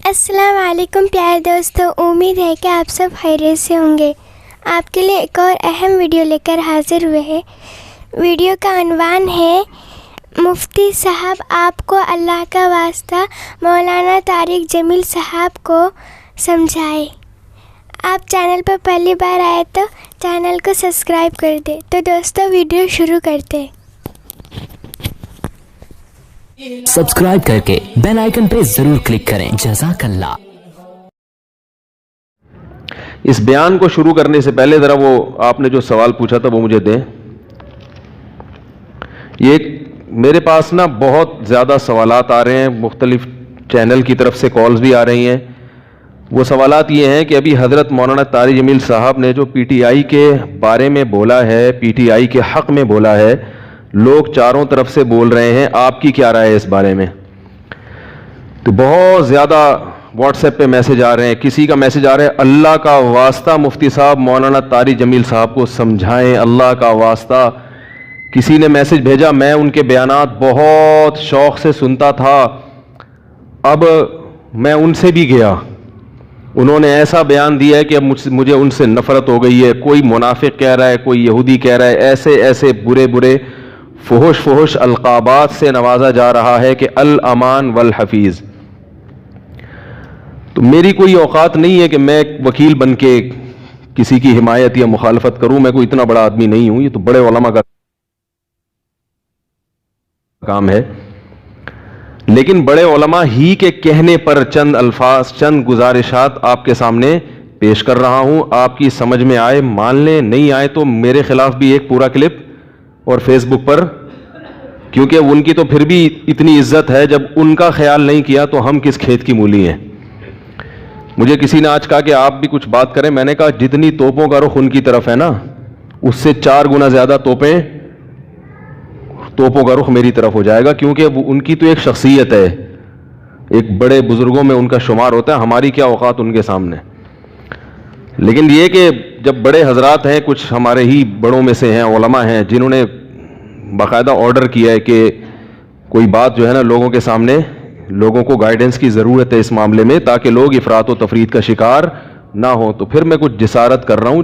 السلام علیکم پیارے دوستو، امید ہے کہ آپ سب خیریت سے ہوں گے۔ آپ کے لیے ایک اور اہم ویڈیو لے کر حاضر ہوئے ہیں۔ ویڈیو کا عنوان ہے مفتی صاحب آپ کو اللہ کا واسطہ مولانا طارق جمیل صاحب کو سمجھائے۔ آپ چینل پر پہلی بار آئے تو چینل کو سبسکرائب کر دیں۔ تو دوستو ویڈیو شروع کرتے ہیں۔ سبسکرائب کر کے بیل آئیکن پہ ضرور کلک کریں۔ جزاک اللہ۔ اس بیان کو شروع کرنے سے پہلے ذرا وہ آپ نے جو سوال پوچھا تھا وہ مجھے دیں۔ یہ میرے پاس نا بہت زیادہ سوالات آ رہے ہیں، مختلف چینل کی طرف سے کالز بھی آ رہی ہیں۔ وہ سوالات یہ ہیں کہ ابھی حضرت مولانا طارق جمیل صاحب نے جو پی ٹی آئی کے بارے میں بولا ہے، پی ٹی آئی کے حق میں بولا ہے، لوگ چاروں طرف سے بول رہے ہیں، آپ کی کیا رائے ہے اس بارے میں؟ تو بہت زیادہ واٹس ایپ پہ میسج آ رہے ہیں۔ کسی کا میسج آ رہا ہے، اللہ کا واسطہ مفتی صاحب مولانا طارق جمیل صاحب کو سمجھائیں، اللہ کا واسطہ۔ کسی نے میسج بھیجا، میں ان کے بیانات بہت شوق سے سنتا تھا، اب میں ان سے بھی گیا، انہوں نے ایسا بیان دیا ہے کہ اب مجھے ان سے نفرت ہو گئی ہے۔ کوئی منافق کہہ رہا ہے، کوئی یہودی کہہ رہا ہے، ایسے ایسے برے برے فحش القابات سے نوازا جا رہا ہے کہ الامان والحفیظ۔ تو میری کوئی اوقات نہیں ہے کہ میں وکیل بن کے کسی کی حمایت یا مخالفت کروں، میں کوئی اتنا بڑا آدمی نہیں ہوں، یہ تو بڑے علماء کا کام ہے۔ لیکن بڑے علماء ہی کے کہنے پر چند الفاظ، چند گزارشات آپ کے سامنے پیش کر رہا ہوں۔ آپ کی سمجھ میں آئے مان لیں، نہیں آئے تو میرے خلاف بھی ایک پورا کلپ اور فیس بک پر، کیونکہ ان کی تو پھر بھی اتنی عزت ہے، جب ان کا خیال نہیں کیا تو ہم کس کھیت کی مولی ہیں۔ مجھے کسی نے آج کہا کہ آپ بھی کچھ بات کریں، میں نے کہا جتنی توپوں کا رخ ان کی طرف ہے نا، اس سے 4 گنا زیادہ توپوں کا رخ میری طرف ہو جائے گا، کیونکہ ان کی تو ایک شخصیت ہے، ایک بڑے بزرگوں میں ان کا شمار ہوتا ہے، ہماری کیا اوقات ان کے سامنے۔ لیکن یہ کہ جب بڑے حضرات ہیں، کچھ ہمارے ہی بڑوں میں سے ہیں، علماء ہیں، جنہوں نے باقاعدہ آرڈر کیا ہے کہ کوئی بات جو ہے نا لوگوں کے سامنے، لوگوں کو گائیڈنس کی ضرورت ہے اس معاملے میں، تاکہ لوگ افراط و تفریط کا شکار نہ ہوں، تو پھر میں کچھ جسارت کر رہا ہوں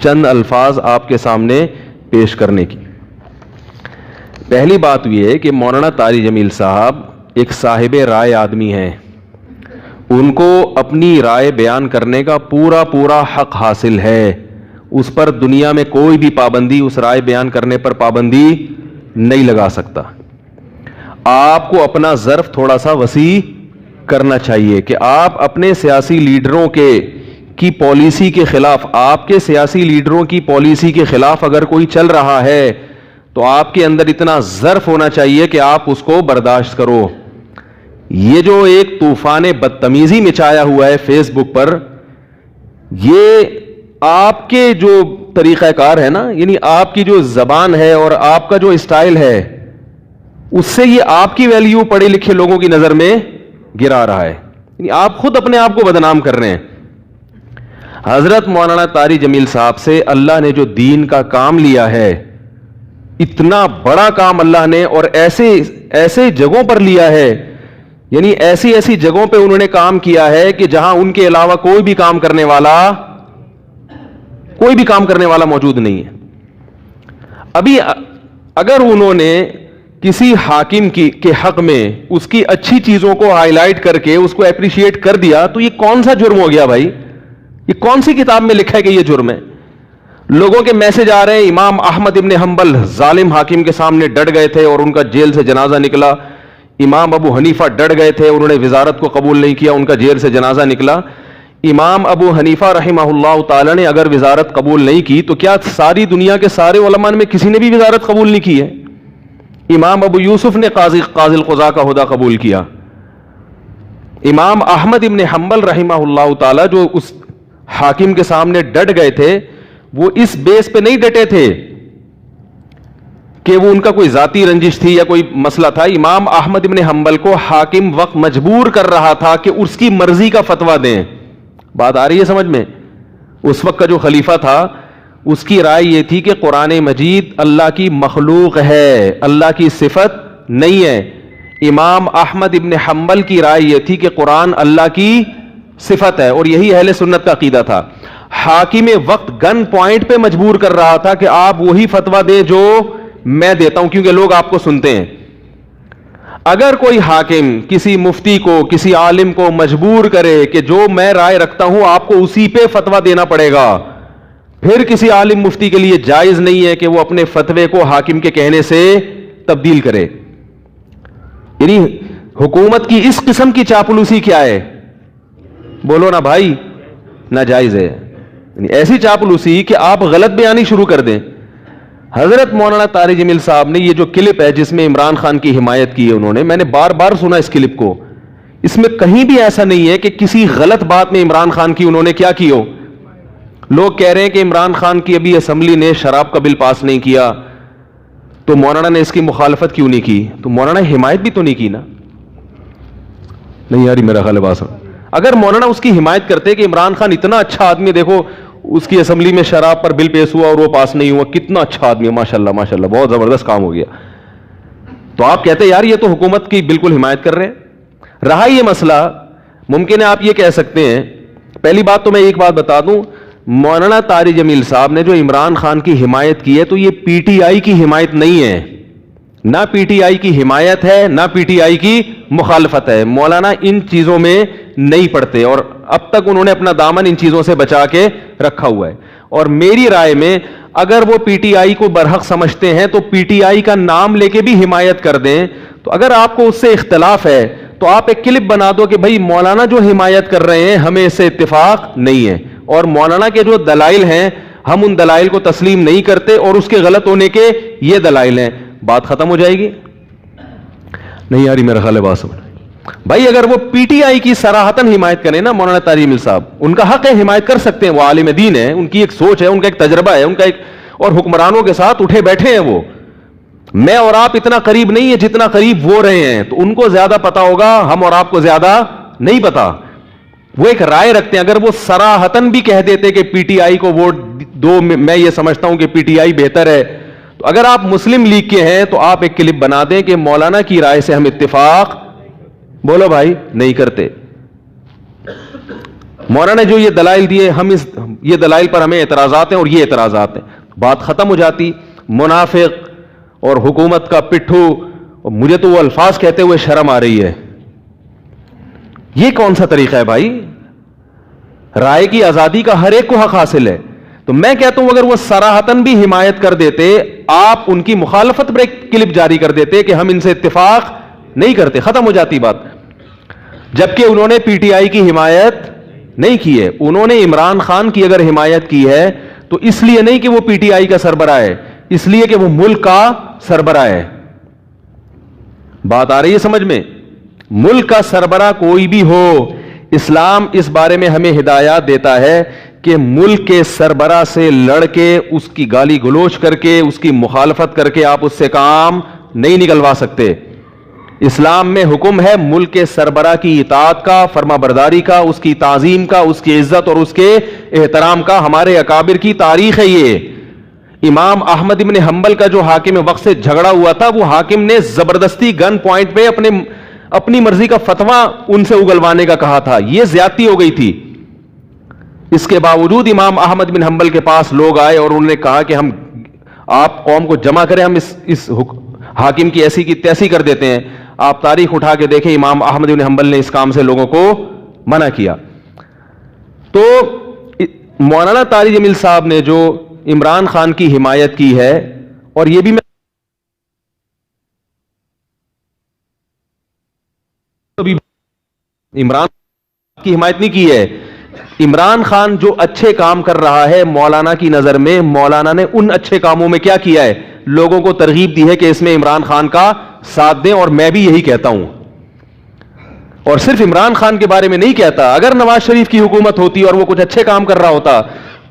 چند الفاظ آپ کے سامنے پیش کرنے کی۔ پہلی بات یہ ہے کہ مولانا طارق جمیل صاحب ایک صاحب رائے آدمی ہیں، ان کو اپنی رائے بیان کرنے کا پورا حق حاصل ہے، اس پر دنیا میں کوئی بھی پابندی، اس رائے بیان کرنے پر پابندی نہیں لگا سکتا۔ آپ کو اپنا ظرف تھوڑا سا وسیع کرنا چاہیے کہ آپ اپنے سیاسی لیڈروں کی پالیسی کے خلاف، آپ کے سیاسی لیڈروں کی پالیسی کے خلاف اگر کوئی چل رہا ہے تو آپ کے اندر اتنا ظرف ہونا چاہیے کہ آپ اس کو برداشت کرو۔ یہ جو ایک طوفان بدتمیزی مچایا ہوا ہے فیس بک پر، یہ آپ کے جو طریقہ کار ہے نا، یعنی آپ کی جو زبان ہے اور آپ کا جو اسٹائل ہے، اس سے یہ آپ کی ویلیو پڑھے لکھے لوگوں کی نظر میں گرا رہا ہے، یعنی آپ خود اپنے آپ کو بدنام کر رہے ہیں۔ حضرت مولانا طارق جمیل صاحب سے اللہ نے جو دین کا کام لیا ہے، اتنا بڑا کام اللہ نے، اور ایسے جگہوں پر لیا ہے، یعنی ایسی جگہوں پہ انہوں نے کام کیا ہے کہ جہاں ان کے علاوہ کوئی بھی کام کرنے والا موجود نہیں ہے۔ ابھی اگر انہوں نے کسی حاکم کے حق میں اس کی اچھی چیزوں کو ہائی لائٹ کر کے اس کو اپریشیٹ کر دیا تو یہ کون سا جرم ہو گیا بھائی؟ یہ کون سی کتاب میں لکھا ہے کہ یہ جرم ہے؟ لوگوں کے میسج آ رہے ہیں، امام احمد ابن حنبل ظالم حاکم کے سامنے ڈٹ گئے تھے اور ان کا جیل سے جنازہ نکلا۔ امام ابو حنیفہ ڈٹ گئے تھے، انہوں نے وزارت کو قبول نہیں کیا، ان کا جیل سے جنازہ نکلا۔ امام ابو حنیفہ رحمہ اللہ تعالی نے اگر وزارت قبول نہیں کی تو کیا ساری دنیا کے سارے علماء میں کسی نے بھی وزارت قبول نہیں کی ہے؟ امام ابو یوسف نے قاضی القضاء کا عہدہ قبول کیا۔ امام احمد ابن حنبل رحمہ اللہ تعالی جو اس حاکم کے سامنے ڈٹ گئے تھے، وہ اس بیس پہ نہیں ڈٹے تھے کہ وہ ان کا کوئی ذاتی رنجش تھی یا کوئی مسئلہ تھا۔ امام احمد ابن حنبل کو حاکم وقت مجبور کر رہا تھا کہ اس کی مرضی کا فتویٰ دیں۔ بات آ رہی ہے سمجھ میں؟ اس وقت کا جو خلیفہ تھا اس کی رائے یہ تھی کہ قرآن مجید اللہ کی مخلوق ہے، اللہ کی صفت نہیں ہے۔ امام احمد ابن حنبل کی رائے یہ تھی کہ قرآن اللہ کی صفت ہے، اور یہی اہل سنت کا عقیدہ تھا. حاکم وقت گن پوائنٹ پہ مجبور کر رہا تھا کہ آپ وہی فتویٰ دیں جو میں دیتا ہوں، کیونکہ لوگ آپ کو سنتے ہیں. اگر کوئی حاکم کسی مفتی کو، کسی عالم کو مجبور کرے کہ جو میں رائے رکھتا ہوں آپ کو اسی پہ فتویٰ دینا پڑے گا، پھر کسی عالم مفتی کے لیے جائز نہیں ہے کہ وہ اپنے فتوے کو حاکم کے کہنے سے تبدیل کرے. یعنی حکومت کی اس قسم کی چاپلوسی کیا ہے؟ بولو نا بھائی، ناجائز ہے. یعنی ایسی چاپلوسی کہ آپ غلط بیانی شروع کر دیں. حضرت مولانا طارق جمیل صاحب نے یہ جو کلپ ہے جس میں عمران خان کی حمایت کی ہے انہوں نے، میں نے بار بار سنا اس کلپ کو، اس میں کہیں بھی ایسا نہیں ہے کہ کسی غلط بات میں عمران خان کی انہوں نے کیا کی ہو. لوگ کہہ رہے ہیں کہ عمران خان کی ابھی اسمبلی نے شراب کا بل پاس نہیں کیا تو مولانا نے اس کی مخالفت کیوں نہیں کی؟ تو مولانا حمایت بھی تو نہیں کی نا. نہیں یاری میرا خیال ہے بات. اگر مولانا اس کی حمایت کرتے کہ عمران خان اتنا اچھا آدمی، دیکھو اس کی اسمبلی میں شراب پر بل پیش ہوا اور وہ پاس نہیں ہوا، کتنا اچھا آدمی ہے، ماشاءاللہ ماشاءاللہ بہت زبردست کام ہو گیا، تو آپ کہتے یار یہ تو حکومت کی بالکل حمایت کر رہے ہیں. رہا یہ مسئلہ، ممکن ہے آپ یہ کہہ سکتے ہیں، پہلی بات تو میں ایک بات بتا دوں، مولانا طارق جمیل صاحب نے جو عمران خان کی حمایت کی ہے تو یہ پی ٹی آئی کی حمایت نہیں ہے، نہ پی ٹی آئی کی حمایت ہے نہ پی ٹی آئی کی مخالفت ہے. مولانا ان چیزوں میں نہیں پڑتے اور اب تک انہوں نے اپنا دامن ان چیزوں سے بچا کے رکھا ہوا ہے. اور میری رائے میں اگر وہ پی ٹی آئی کو برحق سمجھتے ہیں تو پی ٹی آئی کا نام لے کے بھی حمایت کر دیں. تو اگر آپ کو اس سے اختلاف ہے تو آپ ایک کلپ بنا دو کہ بھائی مولانا جو حمایت کر رہے ہیں ہمیں اس سے اتفاق نہیں ہے، اور مولانا کے جو دلائل ہیں ہم ان دلائل کو تسلیم نہیں کرتے اور اس کے غلط ہونے کے یہ دلائل ہیں. بات ختم ہو جائے گی. نہیں یاری میرا خیال ہے بات سمجھ بھائی. اگر وہ پی ٹی آئی کی صراحتاً حمایت کریں نا مولانا طارق جمیل صاحب، ان کا حق ہے حمایت کر سکتے ہیں، وہ عالم دین ہے، ان کی ایک سوچ ہے، ان کا ایک تجربہ ہے، ان کا ایک، اور حکمرانوں کے ساتھ اٹھے بیٹھے ہیں وہ. میں اور آپ اتنا قریب نہیں ہے جتنا قریب وہ رہے ہیں، تو ان کو زیادہ پتا ہوگا، ہم اور آپ کو زیادہ نہیں پتا. وہ ایک رائے رکھتے ہیں. اگر وہ صراحتاً بھی کہہ دیتے کہ پی ٹی آئی کو ووٹ دو، میں یہ سمجھتا ہوں کہ پی ٹی آئی بہتر ہے، تو اگر آپ مسلم لیگ کے ہیں تو آپ ایک کلپ بنا دیں کہ مولانا کی رائے سے ہم اتفاق، بولو بھائی، نہیں کرتے. مولانا نے جو یہ دلائل دیے، ہم یہ دلائل پر ہمیں اعتراضات ہیں اور یہ اعتراضات ہیں، بات ختم ہو جاتی. منافق اور حکومت کا پٹھو، اور مجھے تو وہ الفاظ کہتے ہوئے شرم آ رہی ہے. یہ کون سا طریقہ ہے بھائی؟ رائے کی آزادی کا ہر ایک کو حق حاصل ہے. تو میں کہتا ہوں اگر وہ صراحتاً بھی حمایت کر دیتے، آپ ان کی مخالفت پر ایک کلپ جاری کر دیتے کہ ہم ان سے اتفاق نہیں کرتے، ختم ہو جاتی بات. جبکہ انہوں نے پی ٹی آئی کی حمایت نہیں کی ہے. انہوں نے عمران خان کی اگر حمایت کی ہے تو اس لیے نہیں کہ وہ پی ٹی آئی کا سربراہ ہے، اس لیے کہ وہ ملک کا سربراہ ہے. بات آ رہی ہے سمجھ میں؟ ملک کا سربراہ کوئی بھی ہو، اسلام اس بارے میں ہمیں ہدایات دیتا ہے کہ ملک کے سربراہ سے لڑ کے، اس کی گالی گلوچ کر کے، اس کی مخالفت کر کے آپ اس سے کام نہیں نکلوا سکتے. اسلام میں حکم ہے ملک کے سربراہ کی اطاعت کا، فرما برداری کا، اس کی تعظیم کا، اس کی عزت اور اس کے احترام کا. ہمارے اکابر کی تاریخ ہے یہ. امام احمد ابن حنبل کا جو حاکم وقت سے جھگڑا ہوا تھا، وہ حاکم نے زبردستی گن پوائنٹ پہ اپنی مرضی کا فتویٰ ان سے اگلوانے کا کہا تھا. یہ زیادتی ہو گئی تھی. اس کے باوجود امام احمد بن حنبل کے پاس لوگ آئے اور انہوں نے کہا کہ ہم، آپ قوم کو جمع کریں، ہم اس حاکم کی ایسی کی تیسی کر دیتے ہیں. آپ تاریخ اٹھا کے دیکھیں، امام احمد بن حنبل نے اس کام سے لوگوں کو منع کیا. تو مولانا طارق جمیل صاحب نے جو عمران خان کی حمایت کی ہے، اور یہ بھی میں عمران کی حمایت نہیں کی ہے. عمران خان جو اچھے کام کر رہا ہے مولانا کی نظر میں، مولانا نے ان اچھے کاموں میں کیا کیا ہے؟ لوگوں کو ترغیب دی ہے کہ اس میں عمران خان کا ساتھ دیں. اور میں بھی یہی کہتا ہوں، اور صرف عمران خان کے بارے میں نہیں کہتا. اگر نواز شریف کی حکومت ہوتی اور وہ کچھ اچھے کام کر رہا ہوتا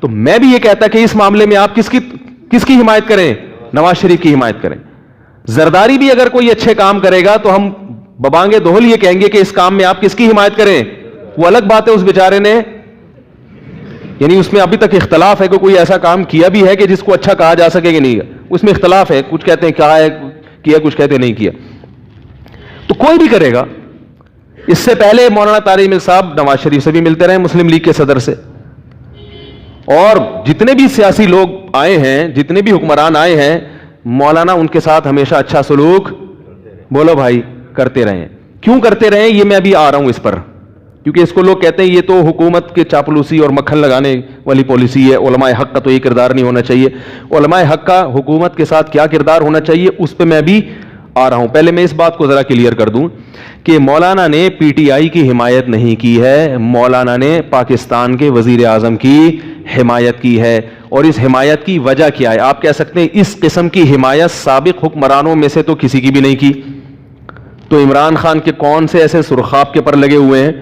تو میں بھی یہ کہتا کہ اس معاملے میں آپ کس کی حمایت کریں؟ نواز شریف کی حمایت کریں. زرداری بھی اگر کوئی اچھے کام کرے گا تو ہم ببانگے دوہل یہ کہیں گے کہ اس کام میں آپ کس کی حمایت کریں. وہ الگ بات ہے، اس بیچارے نے، یعنی اس میں ابھی تک اختلاف ہے کہ کوئی ایسا کام کیا بھی ہے کہ جس کو اچھا کہا جا سکے کہ نہیں. اس میں اختلاف ہے، کچھ کہتے ہیں کیا ہے کیا، کچھ کہتے ہیں نہیں کیا. تو کوئی بھی کرے گا. اس سے پہلے مولانا طارق جمیل صاحب نواز شریف سے بھی ملتے رہے, مسلم لیگ کے صدر سے, اور جتنے بھی سیاسی لوگ آئے ہیں, جتنے بھی حکمران آئے ہیں, مولانا ان کے ساتھ ہمیشہ اچھا سلوک, بولو بھائی, کرتے رہے ہیں. کیوں کرتے رہے ہیں یہ میں ابھی آ رہا ہوں اس پر, کیونکہ اس کو لوگ کہتے ہیں یہ تو حکومت کے چاپلوسی اور مکھن لگانے والی پالیسی ہے. علماء حق کا تو یہ کردار نہیں ہونا چاہیے. علماء حق کا حکومت کے ساتھ کیا کردار ہونا چاہیے اس پہ میں ابھی آ رہا ہوں. پہلے میں اس بات کو ذرا کلیئر کر دوں کہ مولانا نے پی ٹی آئی کی حمایت نہیں کی ہے, مولانا نے پاکستان کے وزیر اعظم کی حمایت کی ہے. اور اس حمایت کی وجہ کیا ہے؟ آپ کہہ سکتے ہیں اس قسم کی حمایت سابق حکمرانوں میں سے تو کسی کی بھی نہیں کی. تو عمران خان کے کون سے ایسے سرخاب کے پر لگے ہوئے ہیں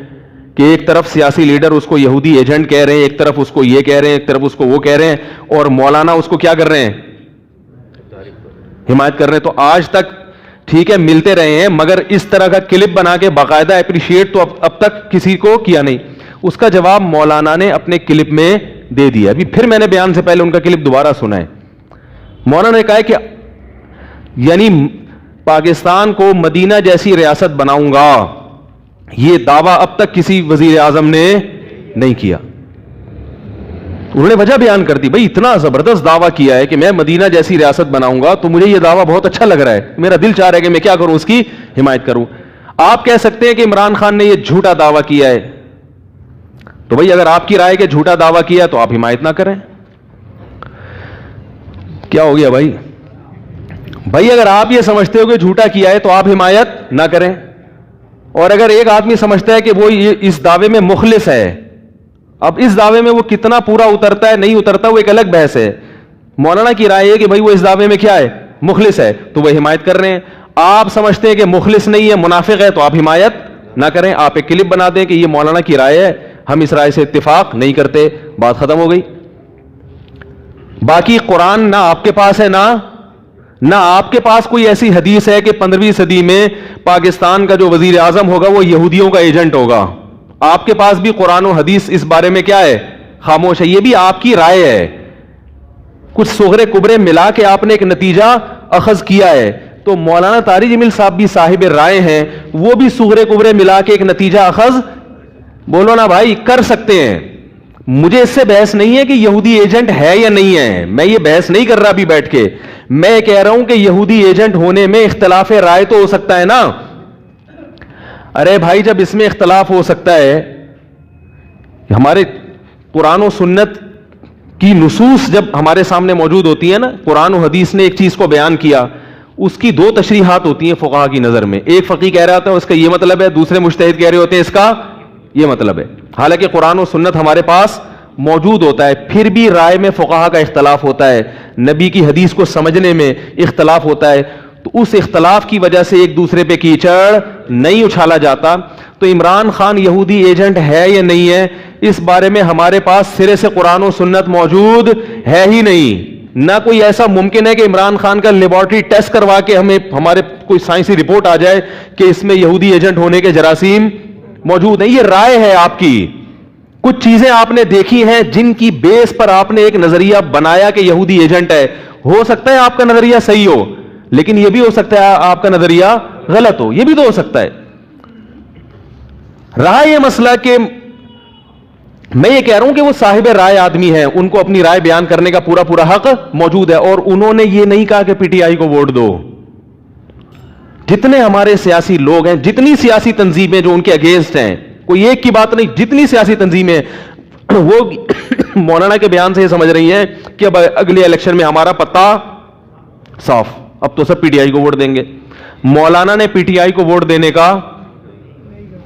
کہ ایک طرف سیاسی لیڈر اس کو یہودی ایجنٹ کہہ رہے ہیں, ایک طرف اس کو یہ کہہ رہے ہیں, ایک طرف اس کو وہ کہہ رہے ہیں, اور مولانا اس کو کیا کر رہے ہیں؟ حمایت کر رہے ہیں. تو آج تک ٹھیک ہے ملتے رہے ہیں, مگر اس طرح کا کلپ بنا کے باقاعدہ اپریشیٹ تو اب تک کسی کو کیا نہیں. اس کا جواب مولانا نے اپنے کلپ میں دے دیا. ابھی پھر میں نے بیان سے پہلے ان کا کلپ دوبارہ سنا ہے. مولانا نے کہا کہ یعنی پاکستان کو مدینہ جیسی ریاست بناؤں گا, یہ دعویٰ اب تک کسی وزیر اعظم نے نہیں کیا. انہوں نے وجہ بیان کر دی, بھائی اتنا زبردست دعویٰ کیا ہے کہ میں مدینہ جیسی ریاست بناؤں گا, تو مجھے یہ دعویٰ بہت اچھا لگ رہا ہے, میرا دل چاہ رہا ہے کہ میں کیا کروں, اس کی حمایت کروں. آپ کہہ سکتے ہیں کہ عمران خان نے یہ جھوٹا دعویٰ کیا ہے, تو بھائی اگر آپ کی رائے کہ جھوٹا دعویٰ کیا تو آپ حمایت نہ کریں. کیا ہو گیا بھائی؟ بھائی اگر آپ یہ سمجھتے ہو کہ جھوٹا کیا ہے تو آپ حمایت نہ کریں, اور اگر ایک آدمی سمجھتا ہے کہ وہ اس دعوے میں مخلص ہے, اب اس دعوے میں وہ کتنا پورا اترتا ہے نہیں اترتا وہ ایک الگ بحث ہے. مولانا کی رائے ہے کہ بھائی وہ اس دعوے میں کیا ہے, مخلص ہے, تو وہ حمایت کر رہے ہیں. آپ سمجھتے ہیں کہ مخلص نہیں ہے, منافق ہے, تو آپ حمایت نہ کریں. آپ ایک کلپ بنا دیں کہ یہ مولانا کی رائے ہے, ہم اس رائے سے اتفاق نہیں کرتے, بات ختم ہو گئی. باقی قرآن نہ آپ کے پاس ہے, نہ آپ کے پاس کوئی ایسی حدیث ہے کہ 15ویں صدی میں پاکستان کا جو وزیر اعظم ہوگا وہ یہودیوں کا ایجنٹ ہوگا. آپ کے پاس بھی قرآن و حدیث اس بارے میں کیا ہے, خاموش ہے. یہ بھی آپ کی رائے ہے, کچھ صغرے کبرے ملا کے آپ نے ایک نتیجہ اخذ کیا ہے. تو مولانا طارق جمیل صاحب بھی صاحب رائے ہیں, وہ بھی صغرے کبرے ملا کے ایک نتیجہ اخذ, بولو نا بھائی, کر سکتے ہیں. مجھے اس سے بحث نہیں ہے کہ یہودی ایجنٹ ہے یا نہیں ہے, میں یہ بحث نہیں کر رہا ابھی بیٹھ کے. میں کہہ رہا ہوں کہ یہودی ایجنٹ ہونے میں اختلاف رائے تو ہو سکتا ہے نا. ارے بھائی جب اس میں اختلاف ہو سکتا ہے, ہمارے قرآن و سنت کی نصوص جب ہمارے سامنے موجود ہوتی ہیں نا, قرآن و حدیث نے ایک چیز کو بیان کیا, اس کی دو تشریحات ہوتی ہیں فقہا کی نظر میں. ایک فقیہ کہہ رہا تھا اس کا یہ مطلب ہے, دوسرے مجتہد کہہ رہے ہوتے ہیں اس کا یہ مطلب ہے. حالانکہ قرآن و سنت ہمارے پاس موجود ہوتا ہے, پھر بھی رائے میں فقہا کا اختلاف ہوتا ہے, نبی کی حدیث کو سمجھنے میں اختلاف ہوتا ہے. تو اس اختلاف کی وجہ سے ایک دوسرے پہ کیچڑ نہیں اچھالا جاتا. تو عمران خان یہودی ایجنٹ ہے یا نہیں ہے, اس بارے میں ہمارے پاس سرے سے قرآن و سنت موجود ہے ہی نہیں. نہ کوئی ایسا ممکن ہے کہ عمران خان کا لیبارٹری ٹیسٹ کروا کے ہمیں ہمارے کوئی سائنسی رپورٹ آ جائے کہ اس میں یہودی ایجنٹ ہونے کے جراثیم موجود ہیں. یہ رائے ہے آپ کی, کچھ چیزیں آپ نے دیکھی ہیں جن کی بیس پر آپ نے ایک نظریہ بنایا کہ یہودی ایجنٹ ہے. ہو سکتا ہے آپ کا نظریہ صحیح ہو, لیکن یہ بھی ہو سکتا ہے آپ کا نظریہ غلط ہو, یہ بھی تو ہو سکتا ہے. رہا یہ مسئلہ کہ میں یہ کہہ رہا ہوں کہ وہ صاحب رائے آدمی ہیں, ان کو اپنی رائے بیان کرنے کا پورا پورا حق موجود ہے, اور انہوں نے یہ نہیں کہا کہ پی ٹی آئی کو ووٹ دو. جتنے ہمارے سیاسی لوگ ہیں, جتنی سیاسی تنظیمیں جو ان کے اگینسٹ ہیں, کوئی ایک کی بات نہیں, جتنی سیاسی تنظیمیں وہ مولانا کے بیان سے یہ سمجھ رہی ہیں کہ اب اگلے الیکشن میں ہمارا پتہ صاف, اب تو سب پی ٹی آئی کو ووٹ دیں گے. مولانا نے پی ٹی آئی کو ووٹ دینے کا,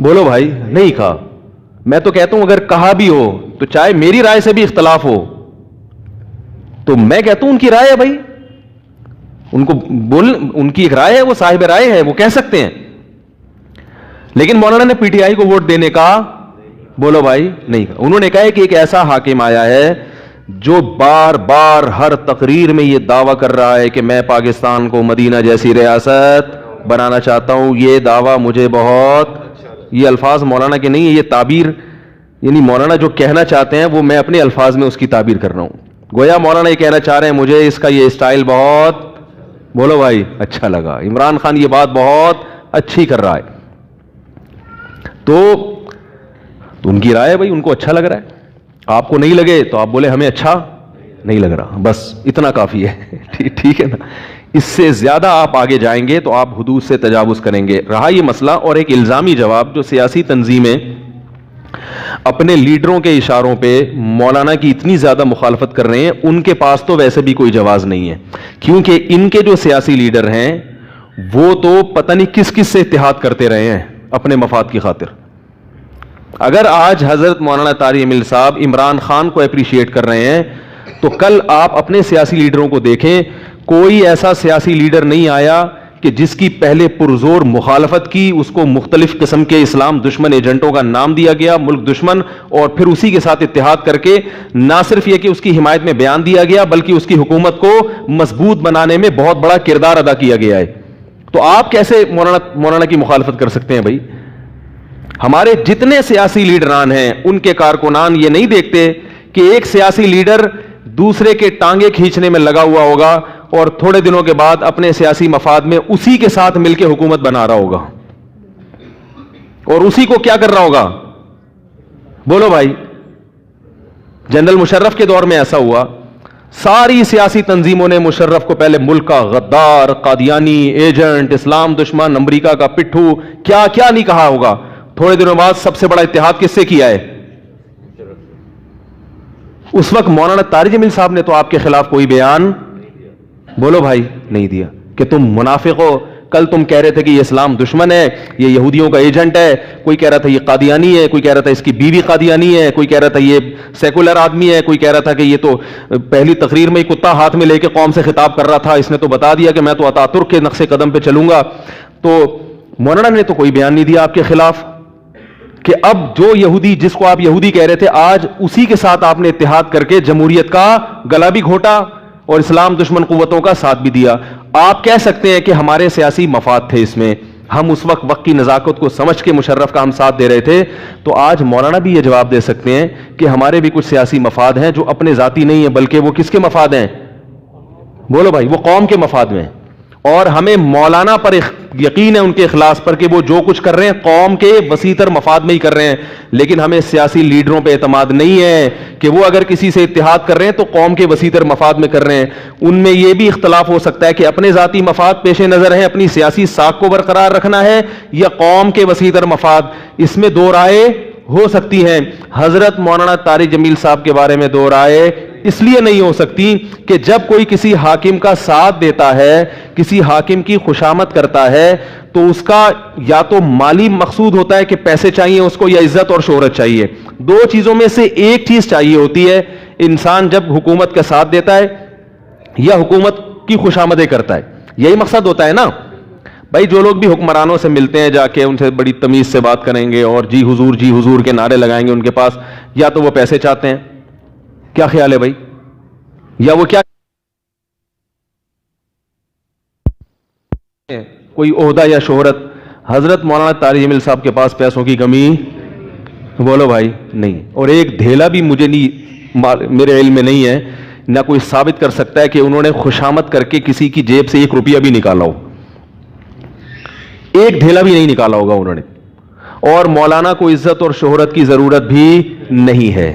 بولو بھائی, نہیں کہا. میں تو کہتا ہوں اگر کہا بھی ہو تو چاہے میری رائے سے بھی اختلاف ہو, تو میں کہتا ہوں ان کی رائے ہے بھائی, ان کو ان کی ایک رائے ہے, وہ صاحب رائے ہے, وہ کہہ سکتے ہیں. لیکن مولانا نے پی ٹی آئی کو ووٹ دینے کا, بولو بھائی, نہیں کہا. انہوں نے کہا کہ ایک ایسا حاکم آیا ہے جو بار بار ہر تقریر میں یہ دعویٰ کر رہا ہے کہ میں پاکستان کو مدینہ جیسی ریاست بنانا چاہتا ہوں. یہ دعویٰ مجھے بہت, یہ الفاظ مولانا کے نہیں ہے, یہ تعبیر, یعنی مولانا جو کہنا چاہتے ہیں وہ میں اپنے الفاظ میں اس کی تعبیر کر رہا ہوں. گویا مولانا یہ کہنا چاہ رہے ہیں مجھے اس کا یہ اسٹائل بہت, بولو بھائی, اچھا لگا. عمران خان یہ بات بہت اچھی کر رہا ہے. تو ان کی رائے ہے بھائی, ان کو اچھا لگ رہا ہے. آپ کو نہیں لگے تو آپ بولے ہمیں اچھا نہیں لگ رہا, بس اتنا کافی ہے. ٹھیک ہے نا. اس سے زیادہ آپ آگے جائیں گے تو آپ حدود سے تجاوز کریں گے. رہا یہ مسئلہ, اور ایک الزامی جواب, جو سیاسی تنظیمیں اپنے لیڈروں کے اشاروں پہ مولانا کی اتنی زیادہ مخالفت کر رہے ہیں, ان کے پاس تو ویسے بھی کوئی جواز نہیں ہے, کیونکہ ان کے جو سیاسی لیڈر ہیں وہ تو پتہ نہیں کس کس سے اتحاد کرتے رہے ہیں اپنے مفاد کی خاطر. اگر آج حضرت مولانا طارق جمیل صاحب عمران خان کو اپریشیٹ کر رہے ہیں تو کل آپ اپنے سیاسی لیڈروں کو دیکھیں, کوئی ایسا سیاسی لیڈر نہیں آیا کہ جس کی پہلے پرزور مخالفت کی, اس کو مختلف قسم کے اسلام دشمن ایجنٹوں کا نام دیا گیا, ملک دشمن, اور پھر اسی کے ساتھ اتحاد کر کے نہ صرف یہ کہ اس کی حمایت میں بیان دیا گیا بلکہ اس کی حکومت کو مضبوط بنانے میں بہت بڑا کردار ادا کیا گیا ہے. تو آپ کیسے مولانا کی مخالفت کر سکتے ہیں بھائی؟ ہمارے جتنے سیاسی لیڈران ہیں ان کے کارکنان یہ نہیں دیکھتے کہ ایک سیاسی لیڈر دوسرے کے ٹانگے کھینچنے میں لگا ہوا ہوگا اور تھوڑے دنوں کے بعد اپنے سیاسی مفاد میں اسی کے ساتھ مل کے حکومت بنا رہا ہوگا, اور اسی کو کیا کر رہا ہوگا؟ بولو بھائی. جنرل مشرف کے دور میں ایسا ہوا, ساری سیاسی تنظیموں نے مشرف کو پہلے ملک کا غدار, قادیانی, ایجنٹ, اسلام دشمن, امریکہ کا پٹھو, کیا کیا نہیں کہا ہوگا. تھوڑے دنوں بعد سب سے بڑا اتحاد کس سے کیا ہے؟ اس وقت مولانا طارق جمیل صاحب نے تو آپ کے خلاف کوئی بیان, بولو بھائی, نہیں دیا کہ تم منافق ہو. کل تم کہہ رہے تھے کہ یہ اسلام دشمن ہے, یہ یہودیوں کا ایجنٹ ہے, کوئی کہہ رہا تھا یہ قادیانی ہے, کوئی کہہ رہا تھا اس کی بیوی قادیانی ہے, کوئی کہہ رہا تھا یہ سیکولر آدمی ہے, کوئی کہہ رہا تھا کہ یہ تو پہلی تقریر میں ہی کتا ہاتھ میں لے کے قوم سے خطاب کر رہا تھا, اس نے تو بتا دیا کہ میں تو اتا ترک کے نقش قدم پہ چلوں گا. تو مولانا نے تو کوئی بیان نہیں دیا آپ کے خلاف کہ اب جو یہودی, جس کو آپ یہودی کہہ رہے تھے, آج اسی کے ساتھ آپ نے اتحاد کر کے جمہوریت کا گلا بھی گھونٹا اور اسلام دشمن قوتوں کا ساتھ بھی دیا. آپ کہہ سکتے ہیں کہ ہمارے سیاسی مفاد تھے اس میں, ہم اس وقت کی نزاکت کو سمجھ کے مشرف کا ہم ساتھ دے رہے تھے. تو آج مولانا بھی یہ جواب دے سکتے ہیں کہ ہمارے بھی کچھ سیاسی مفاد ہیں جو اپنے ذاتی نہیں ہیں بلکہ وہ کس کے مفاد ہیں؟ بولو بھائی, وہ قوم کے مفاد میں. اور ہمیں مولانا پر یقین ہے, ان کے اخلاص پر, کہ وہ جو کچھ کر رہے ہیں قوم کے وسیع تر مفاد میں ہی کر رہے ہیں. لیکن ہمیں سیاسی لیڈروں پہ اعتماد نہیں ہے کہ وہ اگر کسی سے اتحاد کر رہے ہیں تو قوم کے وسیع تر مفاد میں کر رہے ہیں. ان میں یہ بھی اختلاف ہو سکتا ہے کہ اپنے ذاتی مفاد پیش نظر ہیں, اپنی سیاسی ساکھ کو برقرار رکھنا ہے, یا قوم کے وسیع تر مفاد. اس میں دو رائے ہو سکتی ہیں. حضرت مولانا طارق جمیل صاحب کے بارے میں دو رائے اس لیے نہیں ہو سکتی کہ جب کوئی کسی حاکم کا ساتھ دیتا ہے, کسی حاکم کی خوشامد کرتا ہے, تو اس کا یا تو مالی مقصود ہوتا ہے کہ پیسے چاہیے اس کو, یا عزت اور شہرت چاہیے. دو چیزوں میں سے ایک چیز چاہیے ہوتی ہے انسان جب حکومت کا ساتھ دیتا ہے یا حکومت کی خوشامدیں کرتا ہے. یہی مقصد ہوتا ہے نا بھائی. جو لوگ بھی حکمرانوں سے ملتے ہیں جا کے ان سے بڑی تمیز سے بات کریں گے اور جی حضور کے نعرے لگائیں گے ان کے پاس, یا تو وہ پیسے چاہتے ہیں, کیا خیال ہے بھائی, یا وہ کیا کوئی عہدہ یا شہرت. حضرت مولانا طارق جمیل صاحب کے پاس پیسوں کی کمی, بولو بھائی, نہیں. اور ایک دھیلا بھی مجھے نہیں, میرے علم میں نہیں ہے, نہ کوئی ثابت کر سکتا ہے کہ انہوں نے خوشامد کر کے کسی کی جیب سے 1 روپیہ بھی نکالا ہو. ایک دھیلا بھی نہیں نکالا ہوگا انہوں نے. اور مولانا کو عزت اور شہرت کی ضرورت بھی نہیں ہے.